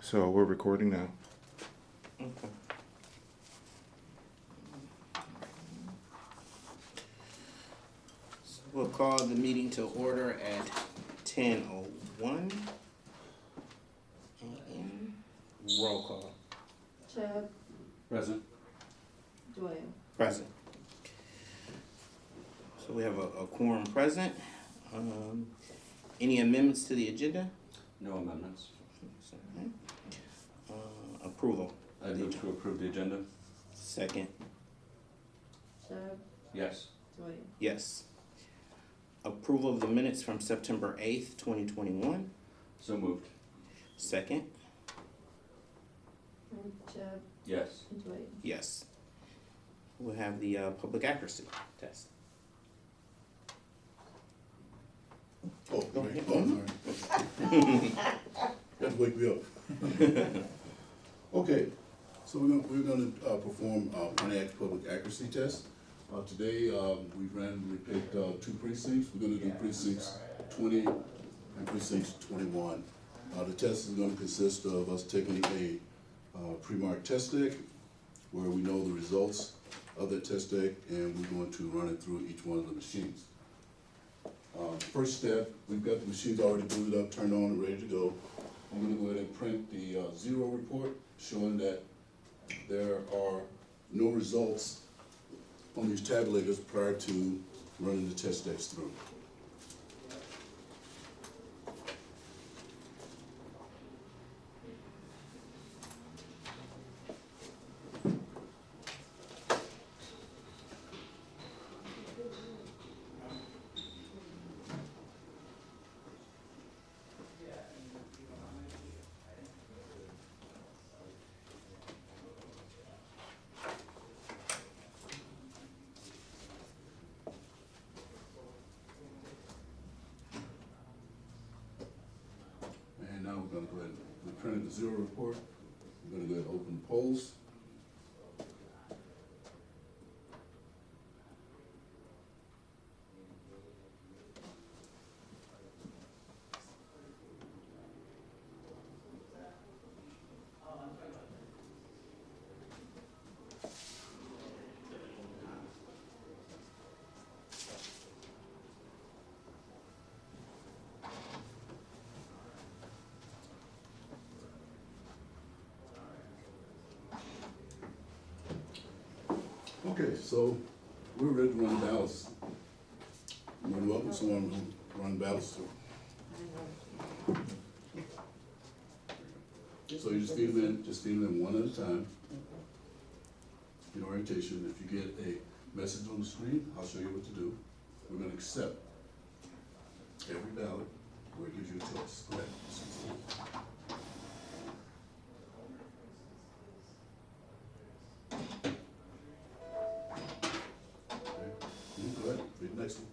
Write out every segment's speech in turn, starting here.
So we're recording now. Okay. So we'll call the meeting to order at 10:01. And roll call. Chubb, Present. Doyle. Present. So we have a quorum present. Any amendments to the agenda? No amendments. Approval. I move to approve the agenda. Second. Chubb, Yes. Doyle. Yes. Approval of the minutes from September 8th, 2021. So moved. Second. And Chubb, Yes. and Doyle. Yes. We'll have the public accuracy test. Oh, Go ahead. sorry. Had to wake me up. Okay, so we're gonna perform Pontiac's public accuracy test. Today, we randomly picked two precincts. We're gonna do precincts 20 and precincts 21. The test is gonna consist of us taking a pre-marked test deck where we know the results of that test deck, and we're going to run it through each one of the machines. First step, we've got the machines already booted up, turned on, and ready to go. I'm gonna go ahead and print the zero report showing that there are no results on these tabulators prior to running the test decks through. And now we're gonna go ahead, we printed the zero report. We're gonna go ahead and open the polls. Okay, so we're ready to run ballots. You're welcome, someone to run ballots. So you just feed them in one at a time. In orientation, if you get a message on the screen, I'll show you what to do. We're gonna accept every ballot where it gives you a choice. Go ahead. Go ahead, read the next one.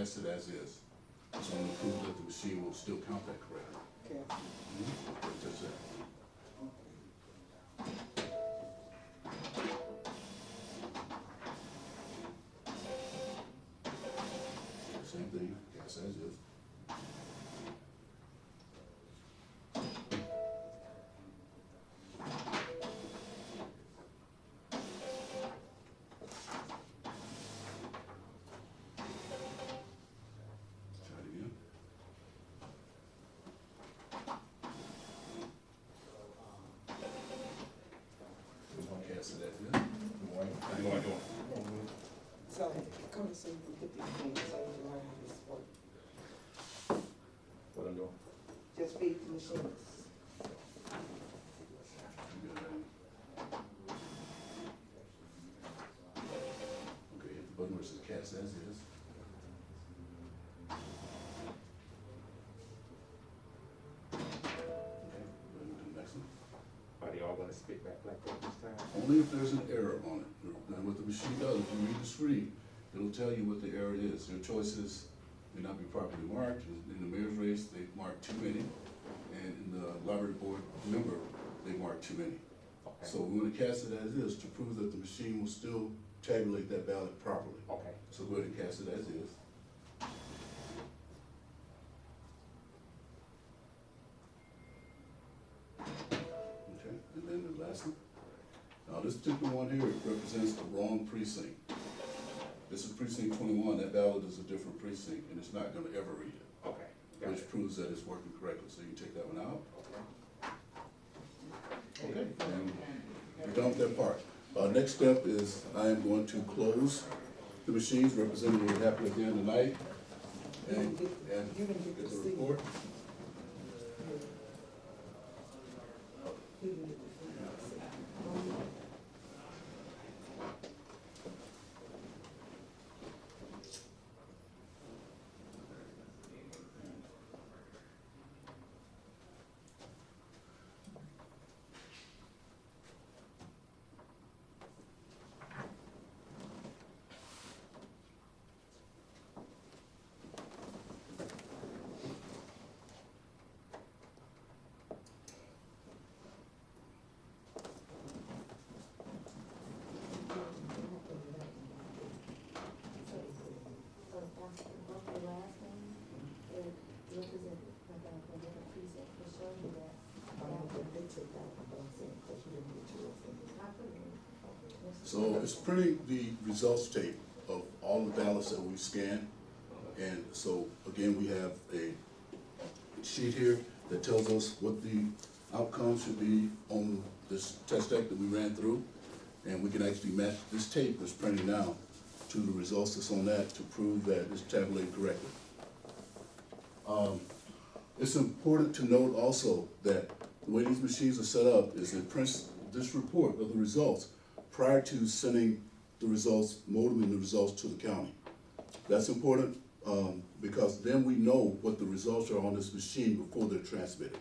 cast it as is. So I'm gonna prove that the machine will still count that correctly. Okay. Just that. Same thing, cast as is. Try it again. Cast it as is. How you doing? So, come and see me, get these things, so you learn how this works. What I'm doing? Just feed the machines. Okay, hit the button where it says cast as is. Okay, go ahead and do the next one. Are they all gonna spit back like that this time? Only if there's an error on it. And what the machine does, if you read the screen, it'll tell you what the error is. Your choices may not be properly marked. In the mayor's race, they marked too many. And in the library board member, they marked too many. Okay. So we want to cast it as is to prove that the machine will still tabulate that ballot properly. Okay. So go ahead and cast it as is. Okay, and then the last one. Now this particular one here represents the wrong precinct. This is precinct 21, that ballot is a different precinct and it's not gonna ever read it, Okay. Got which it. proves that it's working correctly, so you can take that one out. Okay. Okay, and we're done with that part. Next step is I am going to close the machines. Representative will happen at the end of the night. And You can get get to the see. report. You can get to see. The last one, it represented, for different precinct, to show you that. They took that one, but I'm saying, because you didn't get yours in. I put it in. So it's printing the results tape of all the ballots that we scanned. And so, again, we have a sheet here that tells us what the outcome should be on this test deck that we ran through. And we can actually match this tape that's printed now to the results that's on that to prove that it's tabulated correctly. It's important to note also that the way these machines are set up is it prints this report of the results prior to sending the results, modeming the results to the county. That's important because then we know what the results are on this machine before they're transmitted.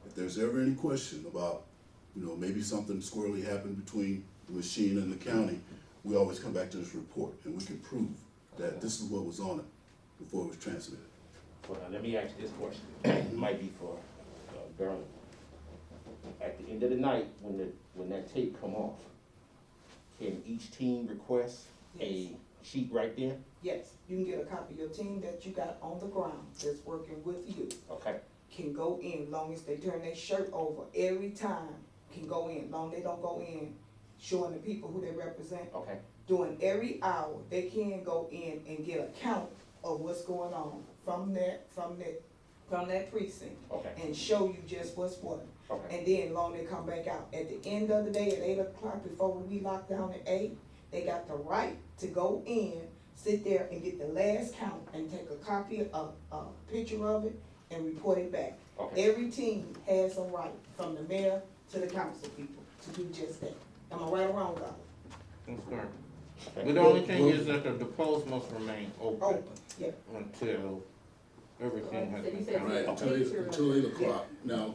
If there's ever any question about, maybe something squirrely happened between the machine and the county, we always come back to this report and we can prove that this is what was on it before it was transmitted. Well, now, let me ask you this question. It might be for Berlin. At the end of the night, when that tape come off, can each team request a sheet right there? Yes, you can get a copy. Your team that you got on the ground that's working with you Okay. can go in, long as they turn their shirt over every time, can go in, long they don't go in showing the people who they represent. Okay. During every hour, they can go in and get a count of what's going on from that precinct. Okay. And show you just what's what. Okay. And then long they come back out. At the end of the day, at 8 o'clock, before we lock down at 8, they got the right to go in, sit there and get the last count and take a copy, a picture of it and report it back. Okay. Every team has a right, from the mayor to the council people, to do just that. Am I right or wrong, God? That's correct. But the only thing is that the polls must remain open Open, yeah. until everything has So you been said- counted. Right, until 8 o'clock. Now,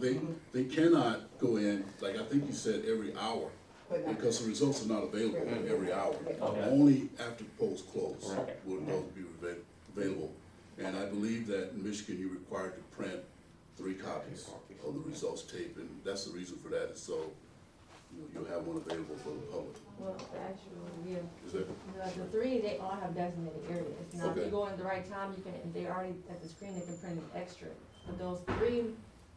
they cannot go in, like I think you said, every hour, But not- because the results are not available every hour. Okay. Only after the polls close Okay. will those be available. And I believe that in Michigan, you're required to print 3 copies of the results tape, and that's the reason for that, is so, you'll have one available for the public. Well, actually, yeah. Is that, The 3, they all have designated areas. Now, if Okay. you go in at the right time, you can, if they already at the screen, they can print an extra. But those 3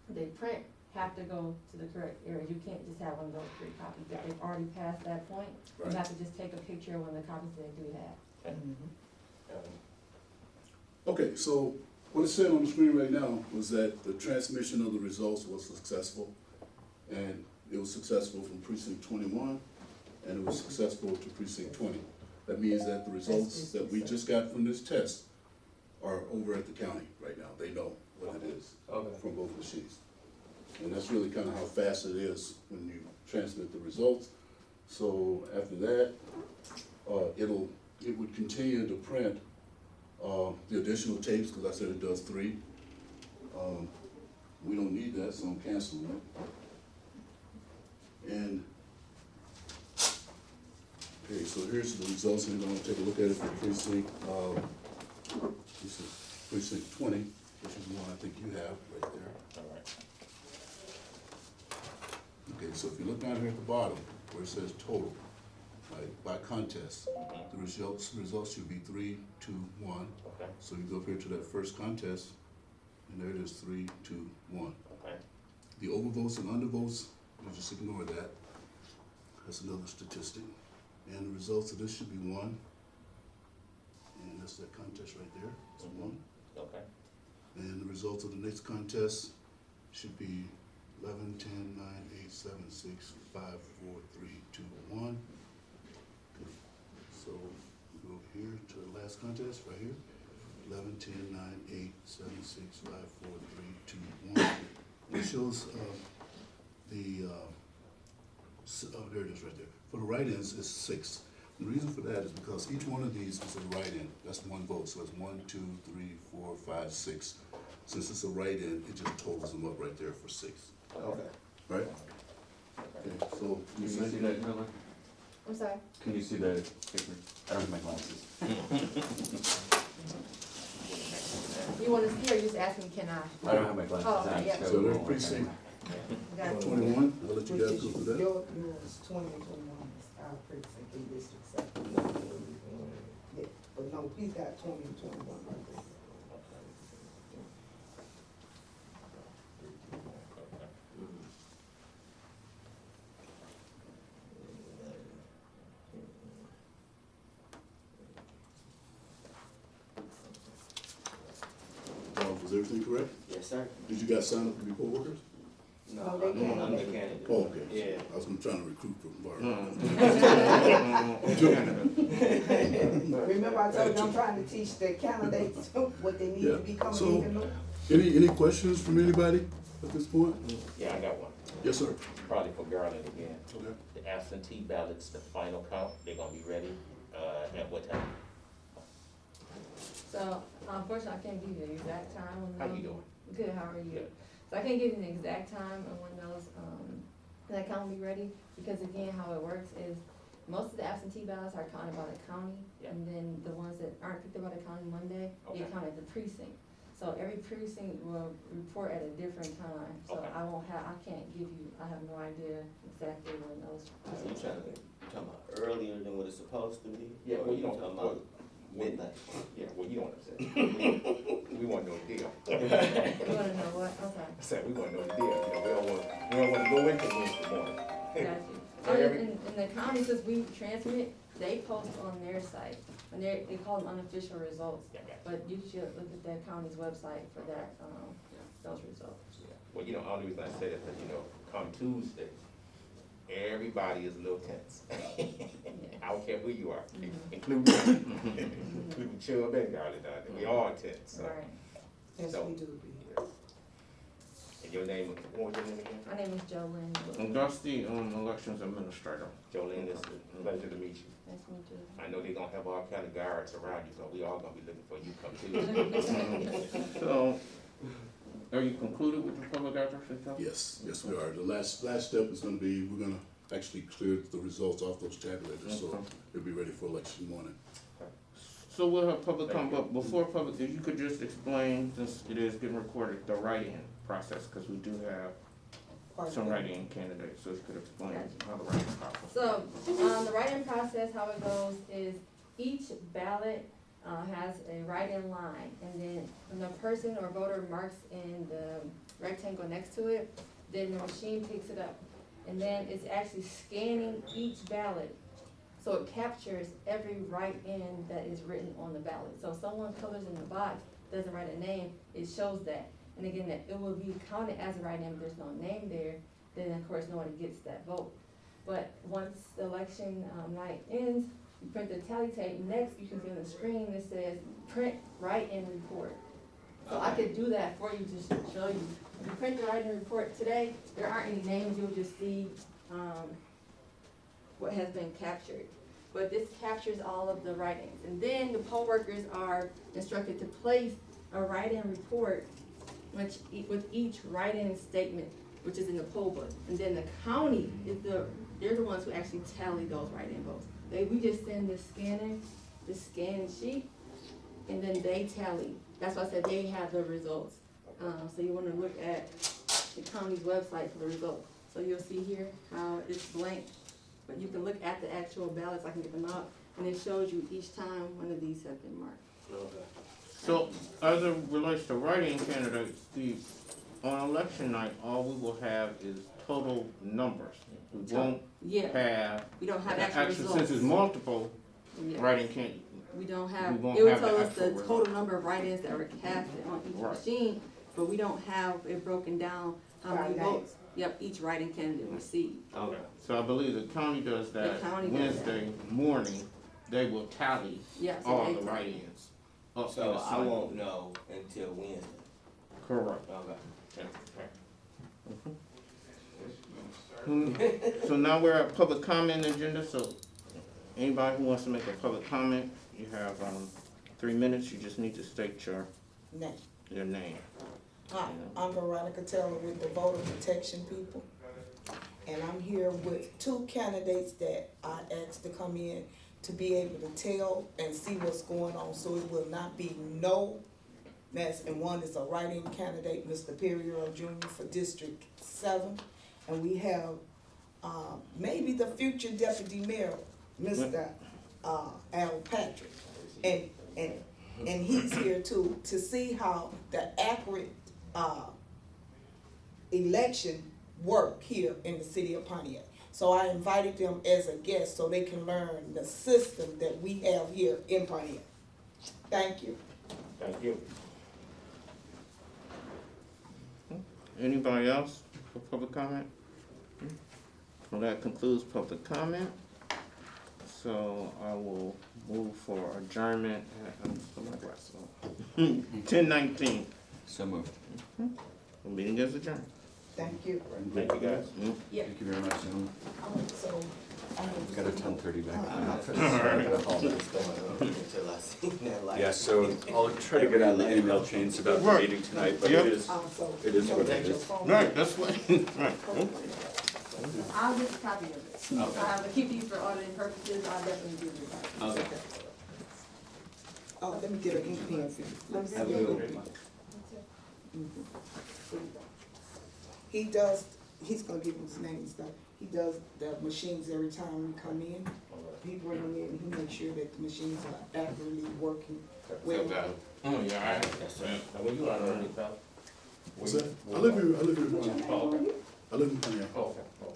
they print have to go to the correct areas. You can't just have one of those 3 copies. If they've already passed that point, you Right. have to just take a picture of one of the copies they do have. okay, so what it said on the screen right now was that the transmission of the results was successful, and it was successful from precinct 21, and it was successful to precinct 20. That means that the results that we just got from this test are over at the county right now. They know what it is from both machines. And that's really kind of how fast it is when you transmit the results. So after that, it would continue to print the additional tapes, because I said it does 3. We don't need that, so I'm canceling it. And, okay, so here's the results, and we're gonna take a look at it for precinct, this is precinct 20, which is the one I think you have right there. All right. Okay, so if you look down here at the bottom, where it says total, right, by contest, the results should be 3, 2, 1. Okay, So you go up here to that first contest, and there it is, 3, 2, 1. okay. The overvotes and undervotes, you just ignore that. That's another statistic. And the results of this should be 1. And that's that contest right there, it's 1. Okay. And the results of the next contest should be 11, 10, 9, 8, 7, 6, 5, 4, 3, 2, 1. Okay. So we go here to the last contest, right here. 11, 10, 9, 8, 7, 6, 5, 4, 3, 2, 1. It shows there it is right there. For the write-ins, it's 6. The reason for that is because each one of these is a write-in. That's 1 vote, so it's 1, 2, 3, 4, 5, 6. Since it's a write-in, it just totals them up right there for 6. Okay. Right? Okay, so Can you see that, Miller? I'm sorry? Can you see that paper? I don't have my glasses. You wanna see, or you just asking, can I? I don't have my glasses Oh, on. okay, yeah. so So it there's won't work. precinct Got it. 21. I'll let you Which guys is go through that. yours, 20 and 21 is our precinct in District 7. Yeah, but no, he's got 20 and 21 right there. Was everything correct? Yes, sir. Did you guys sign up to be poll workers? No, they can't. I'm the candidate. Oh, okay. Yeah. I was trying to recruit from Bar. Remember I told you I'm trying to teach the candidates what they need to Yeah. become So- even more? Any questions from anybody at this point? Yeah, I got one. Yes, sir. Probably for Garland again. Okay. The absentee ballots, the final count, they're gonna be ready, at what time? So, unfortunately, I can't give you the exact time when How you those- doing? Good, how are you? Good. So I can't give you an exact time on when those, that count will be ready, because again, how it works is, most of the absentee ballots are counted by the county, Yeah. and then the ones that aren't picked up by the county Monday, Okay. get counted at the precinct. So every precinct will report at a different time, so Okay. I can't give you, I have no idea exactly when those. You talking about earlier than what it's supposed to be? Yeah, well, you Or don't, talking well, about midnight? yeah, well, you don't understand. We want to know the deal. You wanna know what? Okay. I said, we want to know the deal, you know, we don't want to go into Wednesday morning. Got you. Oh, in the county, since we transmit, they post on their site, and they call them unofficial results. Yeah, yeah. But you should look at the county's website for that, those results. Yeah. Well, you know, only reason I say that, because, you know, come Tuesday, everybody is a little tense. I don't care who you are, including Chubb and Garland down there, we all tense, so. Right. Yes, So- we do be. And your name, what was your name again? My name is Jolene. And that's the elections administrator. Jolene, it's a pleasure to meet you. Nice to meet you. I know they're gonna have all kind of guards around you, so we all gonna be looking for you come Tuesday. So, are you concluded with the public address yourself? Yes, yes, we are. The last step is gonna be, we're gonna actually clear the results off those tabulators, so Okay. they'll be ready for election morning. So we'll have public comment, but before public, if you could just explain, since it is getting recorded, the write-in process, because we do have some write-in candidates, so if you could explain how the write-in process. So, the write-in process, how it goes is each ballot, has a write-in line, and then when the person or voter marks in the rectangle next to it, then the machine picks it up. And then it's actually scanning each ballot, so it captures every write-in that is written on the ballot. So if someone colors in the box, doesn't write a name, it shows that. And again, that it will be counted as a write-in, if there's no name there, then of course no one gets that vote. But once the election night ends, you print the tally tape. Next, you can see on the screen that says print write-in report. So I could do that for you, just to show you. If you print the write-in report today, there aren't any names, you'll just see what has been captured. But this captures all of the write-ins. And then the poll workers are instructed to place a write-in report with each write-in statement, which is in the poll book. And then the county is they're the ones who actually tally those write-in votes. We just send the scan sheet, and then they tally. That's why I said they have the results. So you wanna look at the county's website for the results. So you'll see here how it's blank, but you can look at the actual ballots, I can get them out, and it shows you each time one of these have been marked. Okay. So, as it relates to write-in candidates, on election night, all we will have is total numbers. We won't Yeah, have, we don't have actually, actual since results. it's multiple Yeah. write-in can, We don't have, we won't it would have the tell us the actual total result. number of write-ins that were casted on each Right. machine, but we don't have it broken down how many By name. votes, each write-in candidate received. Okay. So I believe the county does that The county does that. Wednesday morning, they will tally Yeah, so all they the tell- write-ins. up in So the I site. won't know until Wednesday. Correct. Okay. So now we're at public comment agenda, so anybody who wants to make a public comment, you have, 3 minutes, you just need to state your name. Hi, I'm Veronica Taylor with the Voter Protection People. And I'm here with two candidates that I asked to come in to be able to tell and see what's going on, so it will not be no mess. And one is a write-in candidate, Mr. Perry Earl Jr. for District 7. And we have, maybe the future deputy mayor, Mr. Al Patrick. And he's here too, to see how the accurate, election work here in the city of Pontiac. So I invited them as a guest so they can learn the system that we have here in Pontiac. Thank you. Thank you. Anybody else for public comment? Well, that concludes public comment. So I will move for adjournment at, put my glasses on. 10:19. So moved. The meeting is adjourned. Thank you. Thank you, guys. Thank you very much, gentlemen. So, We've got a 10:30 back in the office. What's going on until I see that light. Yeah, so I'll try to get out the email chains about the meeting tonight, but Yep. it is what it is. Right, that's what, right. I'll get a copy of it. I have to keep these for auditing purposes, I'll definitely give you a copy. Okay. let me get an ink pen for you. Let me see Have a your good ink one. pen. He does, he's gonna give him his name and stuff. He does the machines every time we come in. He bring them in, and he makes sure that the machines are accurately working. Well, Oh, yeah, Yes, sir. Now, when you out on it, pal? What's that? I live here, Oh, okay. I live in Pontiac. Oh, okay. Oh, okay.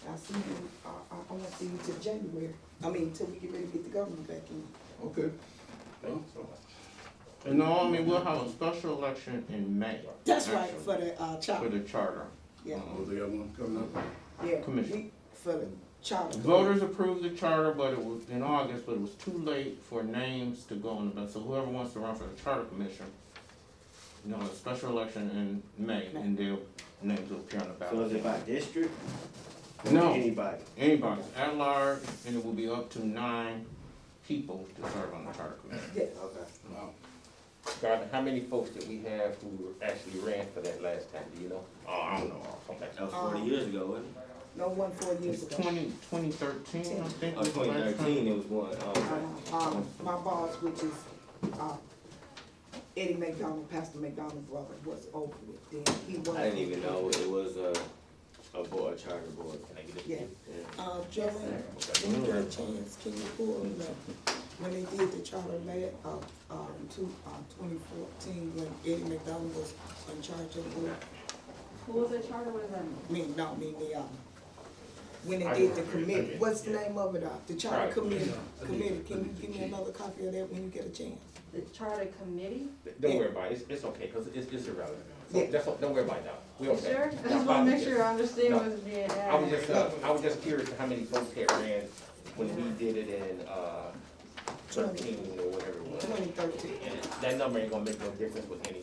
I'll see you, I won't see you till January. Till we get ready to get the government back in. Okay. Thank you so much. And no, I mean, we'll have a special election in May. That's right, actually, for the, For charter, the charter. yeah, Oh, they got one coming up? yeah. Commission. For the charter. Voters approved the charter, but it was in August, but it was too late for names to go on the ballot. So whoever wants to run for the charter commission, a special election in May, and their names will appear on the ballot. So is it by district? Or No. Anybody? Anybody's at large, and it will be up to 9 people to serve on the charter commission. Yeah, Okay. Wow. Gardner, how many folks did we have who actually ran for that last time, do you know? Oh, I don't know. That was 40 years ago, wasn't it? No, 4 years ago. 2013, I think. Oh, was the last time. 2013, it was one. Oh, okay. My boss, which is, Eddie McDonald, Pastor McDonald's brother, was over it then. He was. I didn't even know it was a board, charter board. Can I get this? Yeah. Joanne, when you get a chance, can you pull up, when they did the charter to 2014, when Eddie McDonald was in charge of the board? Who was the charter, what does that mean? When they did the committee, what's the name of it, the charter committee, can you give me another copy of that when you get a chance? The charter committee? Don't worry about it, it's okay, cause it's irrelevant. So Yeah. don't worry about it now. We You okay. sure? I That's just wanna fine. make sure I understand No. what's being added. I was just curious how many folks had ran when we did it in, 13 or whatever it was. 2013. And that number ain't gonna make no difference with any